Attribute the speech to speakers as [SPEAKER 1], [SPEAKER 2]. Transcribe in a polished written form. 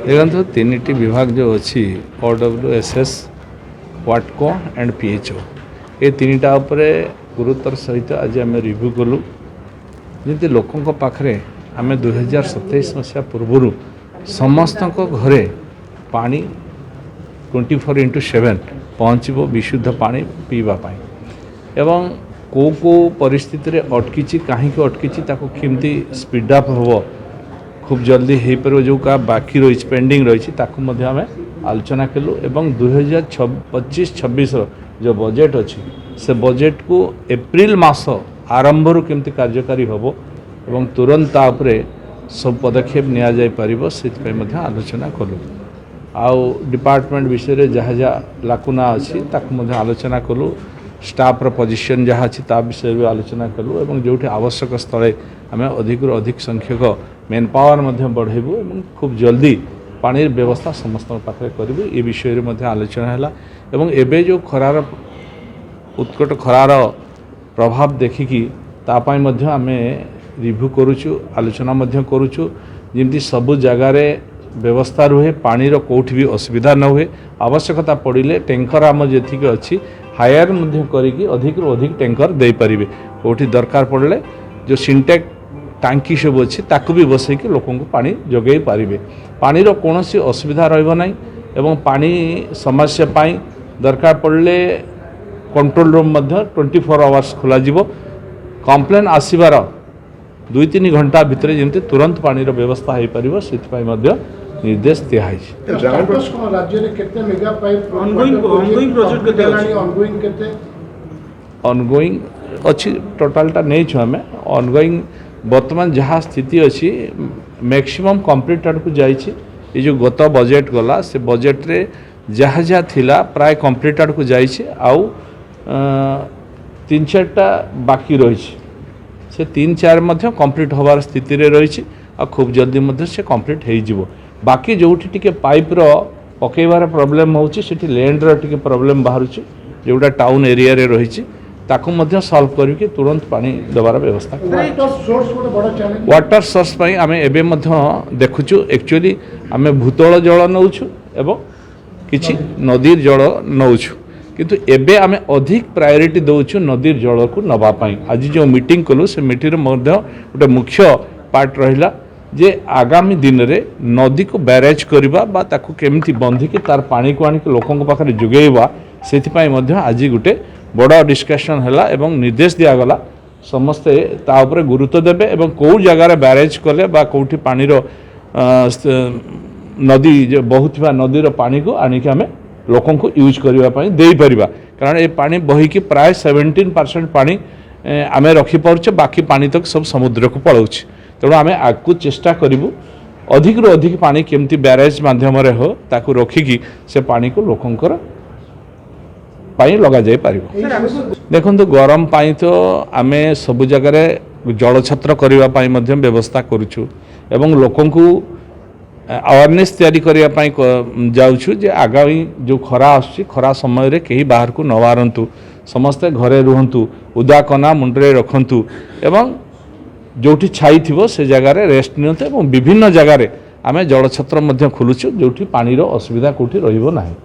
[SPEAKER 1] देखो तीन विभाग जो अच्छी OWSS वाटको एंड PHO ये तीन टा उपरे गुरुतर सहित आज आम रिव्यू कलु जमी लोकों पाखे आम 2027 मसीहा पूर्व समस्त घरे पानी 24/7 पहुँचब विशुद्ध पानी पीवाई एवं को परिस्थिति रे अटकी कहीं अटकी केमती स्पीडअप हम खूब जल्दी हो पार जो का बाकी रही पेंडिंग रही आम आलोचना कलु एवं 2025-26 जो बजेट अच्छी से बजेट को एप्रिल मास आरंभ केमती कार्यकारी हम एवं तुरंत तापरे सब पदक्षेप निया जाय परिबो से आलोचना कलु आउ डिपार्टमेंट विषय जहाँ जहाँ लाकुना अच्छी आलोचना कलु स्टाफ पोजीशन जहाँ अच्छी ता विषय भी आलोचना कलु एवं जो आवश्यक स्थले आम अधिक अधिक संख्यक मेन पावर बढ़ेबू एवं खूब जल्दी पानी व्यवस्था समस्त पाखे करूँ ये विषय में आलोचना है एवं एबे जो खरार उत्कट खरार प्रभाव देखिकी तापाई आम रिव्यू करुचु आलोचना करुचु जमी सबु जगार व्यवस्था रुहे पानी कौटी भी असुविधा न हुए आवश्यकता पड़े टैंकर आम जी अच्छी हायर करी अधिक अधिक टैंकर दे पारे कौटी दरकार पड़े जो सिंटेक टांकी सब अच्छी ताकू भी बसैक लोक पानी जोगे पारे पानी कौन असुविधा रही एवं पानी समस्या पाई दरकार पड़े कंट्रोल रूम 24 आवर्स खोल कंप्लेन आसबार 2-3 घंटा भितर जमी तुरंत पानी व्यवस्था हो पार से निर्देश दिखाई ऑनगोइंग अच्छी टोटालटा नहीं आम ऑनगोइंग बर्तमान जहाँ स्थिति अच्छी मैक्सिमम कंप्लीट आड़ को जाइए ये जो गत बजेट गला से बजेट रे जहाँ जहाँ थिला प्राय कंप्लीट आड़ को जाइए आउ 3-4टा बाकी रही से 3-4 कंप्लीट होवार स्थिति रे रही खूब जल्दी से कंप्लीट हो बाकी जो टी पाइप रो पकेबार प्रॉब्लम होची सेठी लैंड रो टी प्रॉब्लम बाहर जोटा टाउन एरिया रे रही ताकू मध्य सॉल्व करके तुरंत पानी देवार व्यवस्था वाटर सोर्स पाई आम एबे देखुचु एक्चुअली आम भूतल जल नौछु एवं किछि नदीर जल नौछु किंतु एबे आम अधिक प्रायोरिटी दौचु नदीर जल को नवा पाई आज जो मीटिंग कलु से मीटिंग गोटे मुख्य पार्ट रहिला जे आगामी दिन रे नदी को बैरेज करबा बा ताकू केमती बंधिकी तार पानी को आनिक लोकंक पाखरे जुगेइबा सेथिपाई मध्य आज गोटे बड़ा डिस्कशन है एवं निर्देश दिगला समस्ते ता उपरे गुरुत्व देवे एवं कौ जगार बैरेज कले बा कौटी पानीर नदी जो बहुतवा नदीर पानी को आनिक आम लोकों को यूज करने दे पारिबा कारण ये पानी बहिकी प्राय 17% पानी आम रखिपारे बाकी पानी तक सब समुद्र को पलाउछ तेणु आम आगू चेष्टा करूँ अधिक रू अधिक पानी केमती बैरेज माध्यम हो ताकू रखिकी से पानी को लोकंकर पाई लगा जाय पारिबो देखो गरम पाई तो आम सब जगार जल छत्र करने व्यवस्था करुछु एवं लोकों को अवेयरनेस तैयारी करने जाऊँ जे आगामी जो खरा आसुची खरा समय रे कहीं बाहर को न बाहरतु समस्ते घरे रुहतु उदा कना मुंडरे रखंतु एवं जोठी छाई थिबो से जगार रेस्ट नियंतु एवं विभिन्न जगार आम जल छत्र खोलुछु जोठी पानी रो असुविधा कोठी रहिबो नाही।